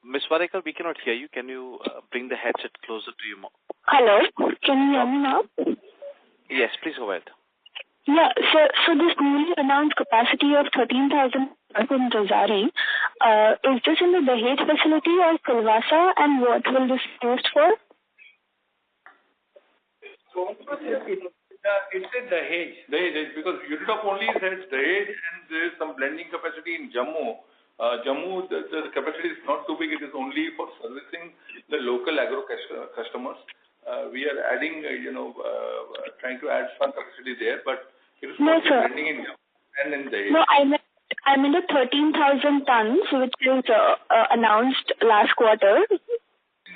Ms. Parekar, we cannot hear you. Can you bring the headset closer to your mouth? Hello? Can you hear me now? Yes, please go ahead. Yeah, so this newly announced capacity of 13,000 tons in Rossari, is this in the Dahej facility or Silvassa, and what will this be used for? It's at Dahej. Dahej, because unit of only is at Dahej, and there is some blending capacity in Jammu. Jammu, the capacity is not too big. It is only for servicing the local agro customers. We are adding, trying to add some capacity there, but it is mostly blending in Jammu and in Dahej. No, I mean the 13,000 tons, which is announced last quarter. In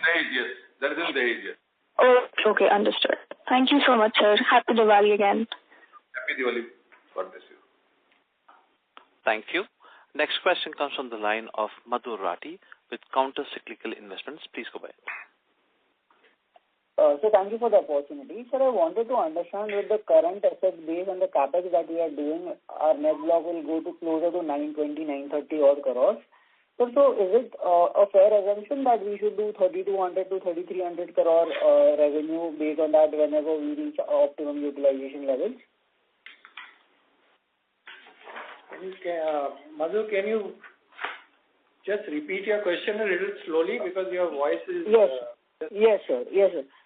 Dahej, yes. That is in Dahej, yes. Oh, okay, understood. Thank you so much, sir. Happy Diwali again. Happy Diwali. God bless you. Thank you. Next question comes from the line of Madhur Rathi with Counter Cyclical Investments. Please go ahead. So thank you for the opportunity. Sir, I wanted to understand with the current asset base and the capex that we are doing, our net block will go to closer to 920, 930 odd crores. So is it a fair assumption that we should do 3,200 to 3,300 crore revenue based on that whenever we reach optimum utilization levels? Madhu, can you just repeat your question a little slowly because your voice is... Yes, sir.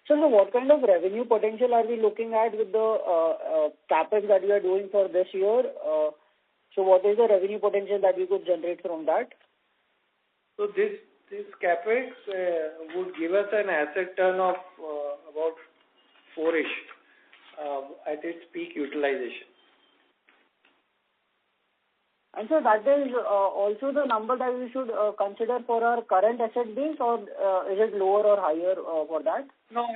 So what kind of revenue potential are we looking at with the capex that we are doing for this year? So what is the revenue potential that we could generate from that? So this capex would give us an asset turn of about 4-ish at its peak utilization. And so that is also the number that we should consider for our current asset base, or is it lower or higher for that? No,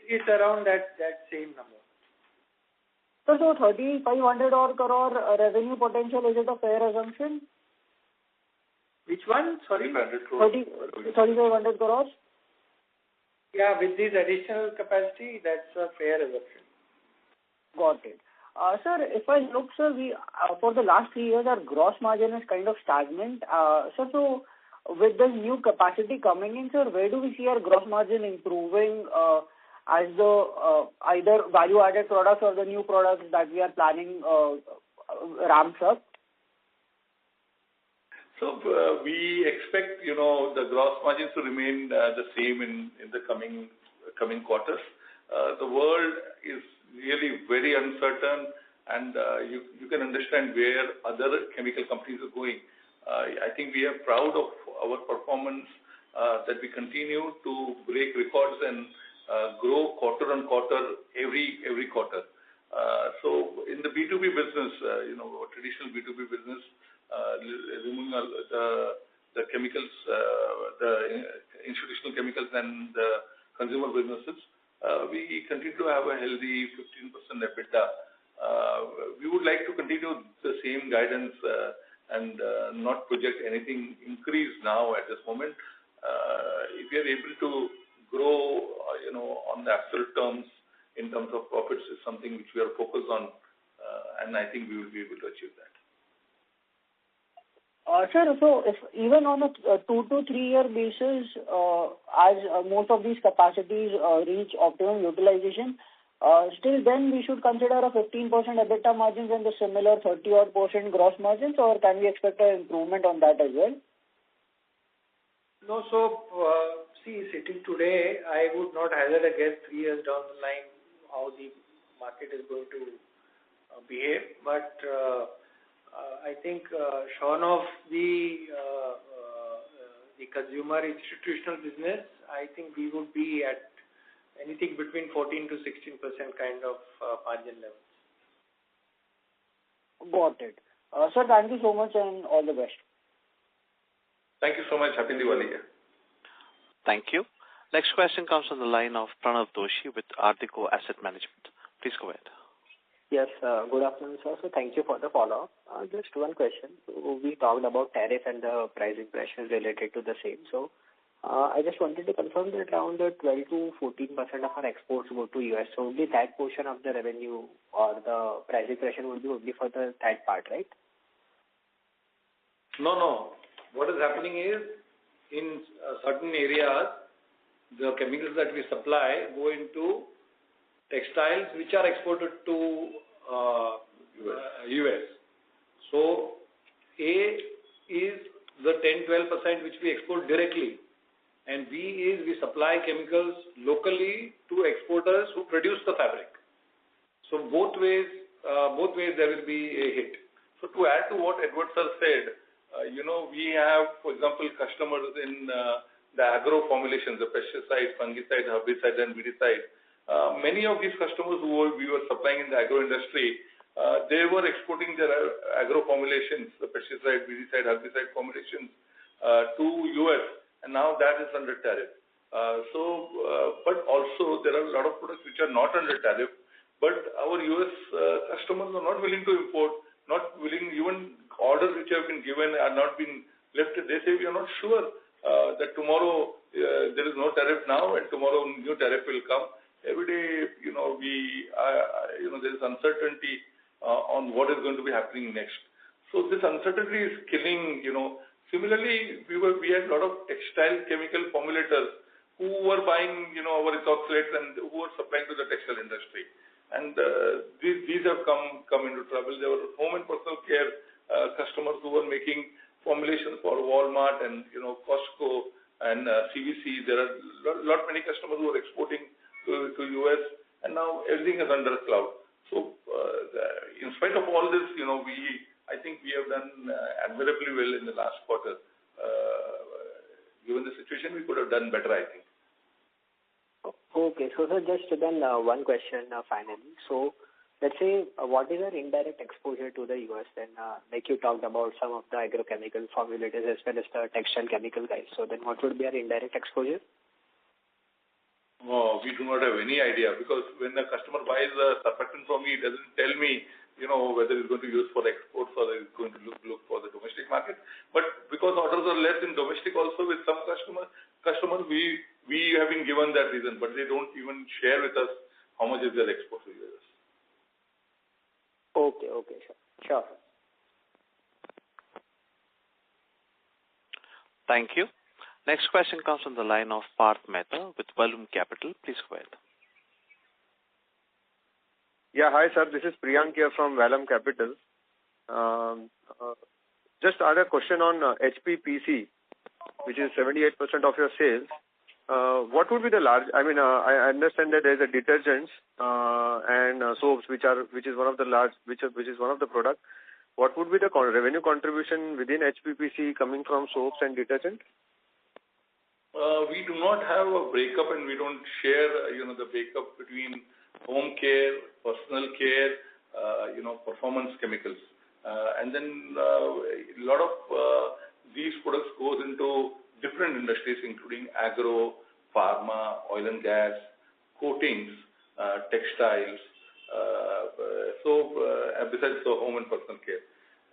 it's around that same number. So 3,500 odd crore revenue potential, is it a fair assumption? Which one? Sorry? 3,500 crores? Yeah, with this additional capacity, that's a fair assumption. Got it. Sir, if I look, sir, we for the last 3 years, our gross margin is kind of stagnant. So with the new capacity coming in, sir, where do we see our gross margin improving as the either value-added products or the new products that we are planning ramps up? So we expect, the gross margins to remain the same in the coming quarters. The world is really very uncertain, and you can understand where other chemical companies are going. I think we are proud of our performance, that we continue to break records and grow quarter on quarter every quarter. So in the B2B business, traditional B2B business, removing the the chemicals, the institutional chemicals and the consumer businesses, we continue to have a healthy 15% EBITDA. We would like to continue the same guidance and not project anything increase now at this moment. If we are able to grow, on the absolute terms in terms of profits is something which we are focused on, and I think we will be able to achieve that. Sir, so if even on a 2 to 3 year basis, as most of these capacities reach optimum utilization, still then we should consider a 15% EBITDA margins and the similar 30% gross margins, or can we expect an improvement on that as well? No, so sitting today, I would not hazard a guess 3 years down the line how the market is going to behave, but I think shorn of the consumer institutional business, I think we would be at anything between 14 to 16% kind of margin levels. Got it. Sir, thank you so much and all the best. Thank you so much. Happy Diwali. Thank you. Next question comes from the line of Pranav Doshi with Ardeko Asset Management. Please go ahead. Yes, good afternoon, sir. So thank you for the follow-up. Just one question. So we talked about tariff and the pricing pressures related to the same. So I just wanted to confirm that around 12 to 14% of our exports go to US. So only that portion of the revenue or the pricing pressure would be only for that part, right? No. What is happening is, in certain areas, the chemicals that we supply go into textiles which are exported to US. So A is the 10-12% which we export directly, and B is we supply chemicals locally to exporters who produce the fabric. So both ways there will be a hit. So to add to what Edward sir said, we have, for example, customers in the agro formulations, the pesticide, fungicide, herbicide, and weedicide. Many of these customers who we were supplying in the agro industry, they were exporting their agro formulations, the pesticide, weedicide, herbicide formulations to US, and now that is under tariff. But also there are a lot of products which are not under tariff, but our US customers are not willing to import, not willing, even orders which have been given are not being lifted. They say we are not sure that tomorrow there is no tariff now and tomorrow new tariff will come. Every day, there is uncertainty on what is going to be happening next. So this uncertainty is killing. Similarly, we had a lot of textile chemical formulators who were buying, our ethoxylates and who were supplying to the textile industry. And these have come into trouble. There were home and personal care customers who were making formulations for Walmart and Costco and CVC. There are many customers who are exporting to US, and now everything is under a cloud. So in spite of all this, I think we have done admirably well in the last quarter. Given the situation, we could have done better, I think. Okay, so sir, just then one question finally. So let's say, what is our indirect exposure to the US? Then, like you talked about some of the agrochemical formulators as well as the textile chemical guys. So then what would be our indirect exposure? Oh, we do not have any idea, because when the customer buys a surfactant from me, it doesn't tell me, whether it's going to use for exports or it's going to look for the domestic market. But because orders are less in domestic also with some customers, we have been given that reason, but they don't even share with us how much is their export to US. Okay, sure. Thank you. Next question comes from the line of Parth Mehta with Vallum Capital. Please go ahead. Yeah, hi sir. This is Priyank here from Vallum Capital. Just had a question on HPPC, which is 78% of your sales. What would be the large? I mean, I understand that there is a detergents and soaps, which is one of the products. What would be the revenue contribution within HPPC coming from soaps and detergent? We do not have a breakup, and we don't share, the breakup between home care, personal care, performance chemicals. And then a lot of these products goes into different industries, including agro, pharma, oil and gas, coatings, textiles, besides the home and personal care.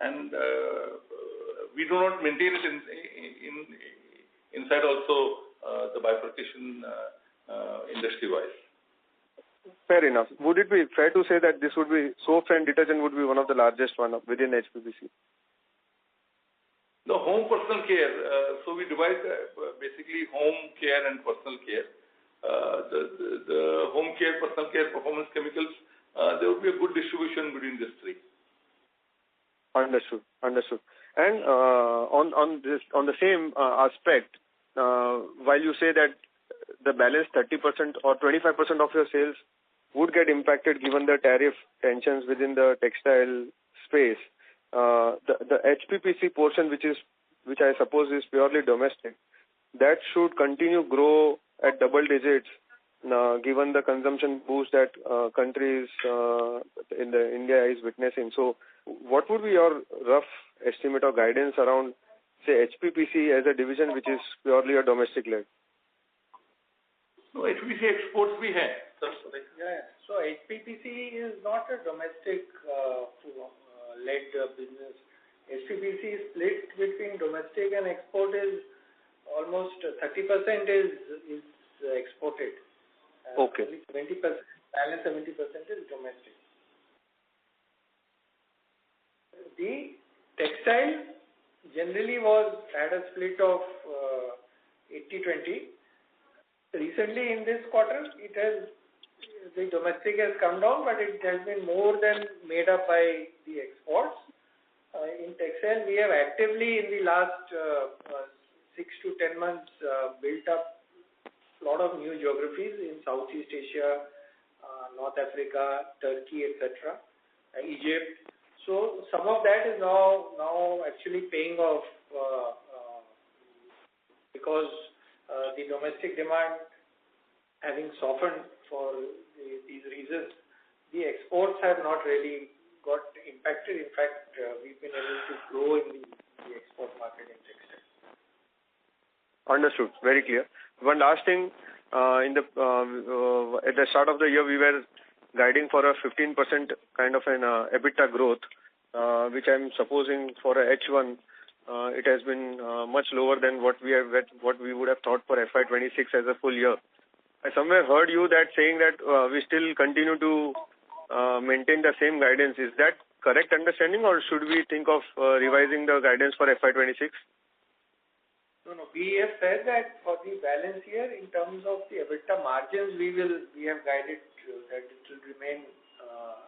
And we do not maintain it inside also the bifurcation industry-wise. Fair enough. Would it be fair to say that this would be soaps and detergent would be one of the largest one within HPPC? The home personal care. So we divide basically home care and personal care. The home care, personal care, performance chemicals. There would be a good distribution between these three. Understood. And on the same aspect, while you say that the balance 30% or 25% of your sales would get impacted given the tariff tensions within the textile space, the HPPC portion, which I suppose is purely domestic, that should continue grow at double digits, given the consumption boost that countries in the India is witnessing. So, what would be your rough estimate or guidance around, say, HPPC as a division which is purely a domestic led? No, HPPC exports we have. Yeah. So HPPC is not a domestic led business. HPPC is split between domestic and export is almost 30% is exported. Okay. Only 20%, balance 70% is domestic. The textile generally had a split of 80-20. Recently in this quarter, the domestic has come down, but it has been more than made up by the exports. In textile, we have actively in the last 6 to 10 months built up a lot of new geographies in Southeast Asia, North Africa, Turkey, etc., Egypt. So some of that is now actually paying off because the domestic demand having softened for these reasons, the exports have not really got impacted. In fact, we've been able to grow in the export market in textile. Understood. Very clear. One last thing, at the start of the year, we were guiding for a 15% kind of an EBITDA growth, which I'm supposing for a H1, it has been much lower than what we would have thought for FY26 as a full year. I somewhere heard you saying that we still continue to maintain the same guidance. Is that correct understanding, or should we think of revising the guidance for FY26? No. We have said that for the balance year, in terms of the EBITDA margins, we have guided that it will remain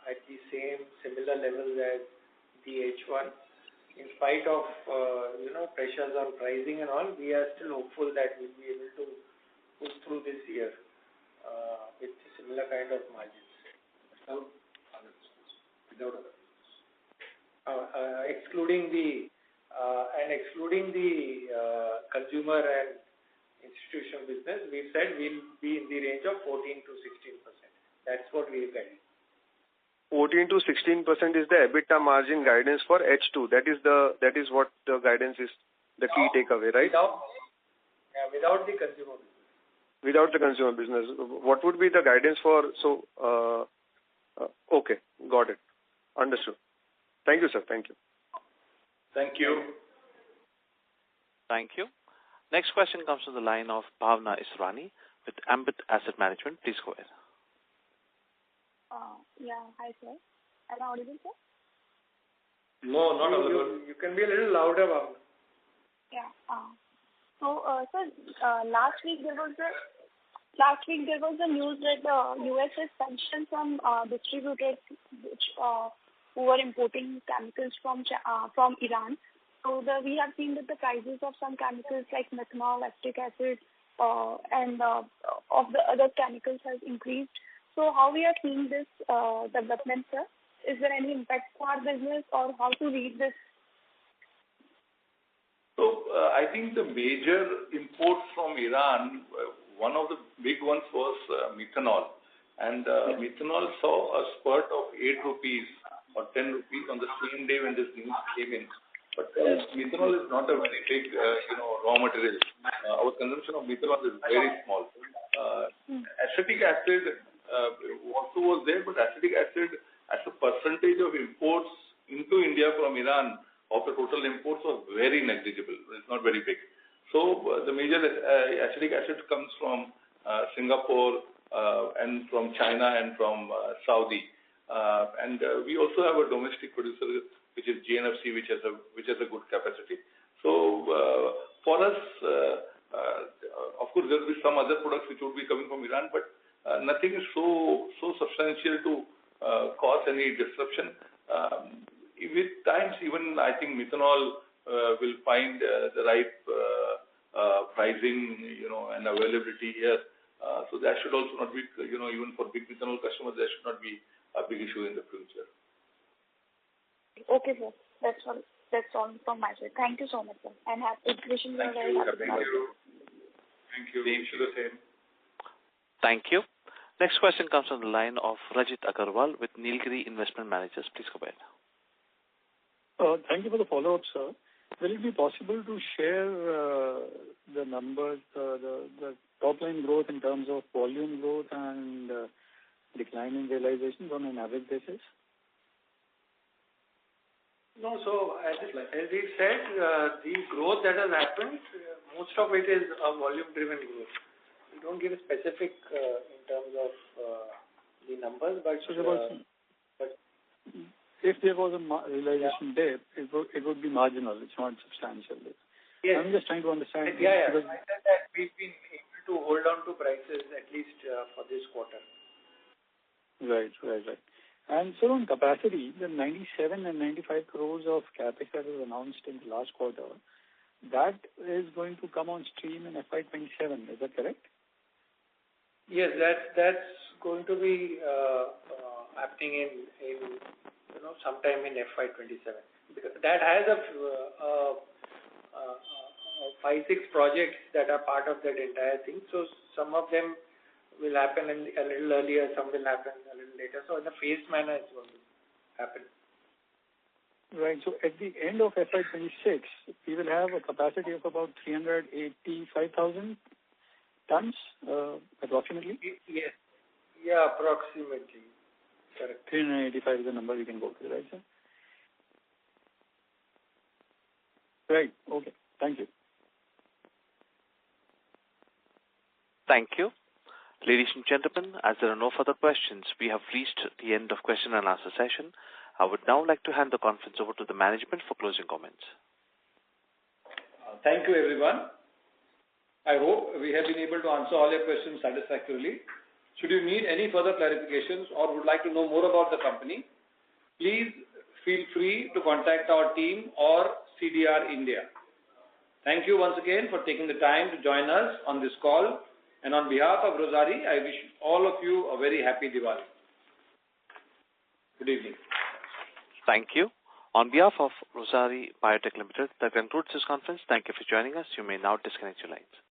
at the similar levels as the H1. In spite of pressures on pricing and all, we are still hopeful that we'll be able to push through this year with similar kind of margins. Excluding the consumer and institutional business, we've said we'll be in the range of 14 to 16%. That's what we've guided. 14 to 16% is the EBITDA margin guidance for H2. That is what the guidance is, the key takeaway, right? Without the consumer business. Without the consumer business. What would be the guidance for? Okay, got it. Understood. Thank you, sir. Thank you. Thank you. Thank you. Next question comes from the line of Bhavna Israni with Ambit Asset Management. Please go ahead. Hi, sir. Am I audible, sir? No, not audible. You can be a little louder, Bhavna. Yeah. So, sir, last week there was the news that the US has sanctioned some distributors who were importing chemicals from Iran. So we have seen that the prices of some chemicals like methanol, lactic acid, and of the other chemicals has increased. So how we are seeing this development, sir? Is there any impact to our business, or how to read this? So I think the major imports from Iran, one of the big ones was methanol. And methanol saw a spurt of 8 rupees or 10 rupees on the same day when this news came in. But methanol is not a very big, raw material. Our consumption of methanol is very small. Acetic acid also was there, but acetic acid as a percentage of imports into India from Iran of the total imports was very negligible. It's not very big. So the major acetic acid comes from Singapore and from China and from Saudi. And we also have a domestic producer, which is GNFC, which has a good capacity. So for us, of course, there will be some other products which would be coming from Iran, but nothing is so substantial to cause any disruption. With times, even I think methanol will find the right pricing, and availability here. So that should also not be, even for big methanol customers, there should not be a big issue in the future. Okay, sir. That's all from my side. Thank you so much, sir. And wishing you a very happy birthday. Thank you. Wish you the same. Thank you. Next question comes from the line of Rajit Agarwal with Nilgiri Investment Managers. Please go ahead. Thank you for the follow-up, sir. Will it be possible to share the numbers, the top-line growth in terms of volume growth and decline in realizations on an average basis? No, so as we said, the growth that has happened, most of it is a volume-driven growth. We don't give a specific in terms of the numbers, but if there was a realization dip, it would be marginal. It's not substantial. Yes. I'm just trying to understand. Yeah. I said that we've been able to hold on to prices at least for this quarter. Right. And so on capacity, the 97 and 95 crores of capex that was announced in the last quarter, that is going to come on stream in FY27. Is that correct? Yes, that's going to be happening in sometime in FY27. Because that has a 5-6 projects that are part of that entire thing. So some of them will happen a little earlier, some will happen a little later. So in a phased manner, it's going to happen. Right. So at the end of FY26, we will have a capacity of about 385,000 tons, approximately? Yes. Yeah, approximately. Correct. 385 is the number we can go to, right, sir? Right. Okay. Thank you. Thank you. Ladies and gentlemen, as there are no further questions, we have reached the end of question and answer session. I would now like to hand the conference over to the management for closing comments. Thank you, everyone. I hope we have been able to answer all your questions satisfactorily. Should you need any further clarifications or would like to know more about the company, please feel free to contact our team or CDR India. Thank you once again for taking the time to join us on this call. And on behalf of Rossari, I wish all of you a very happy Diwali. Good evening. Thank you. On behalf of Rossari BioTech Limited, that concludes this conference. Thank you for joining us. You may now disconnect your lines.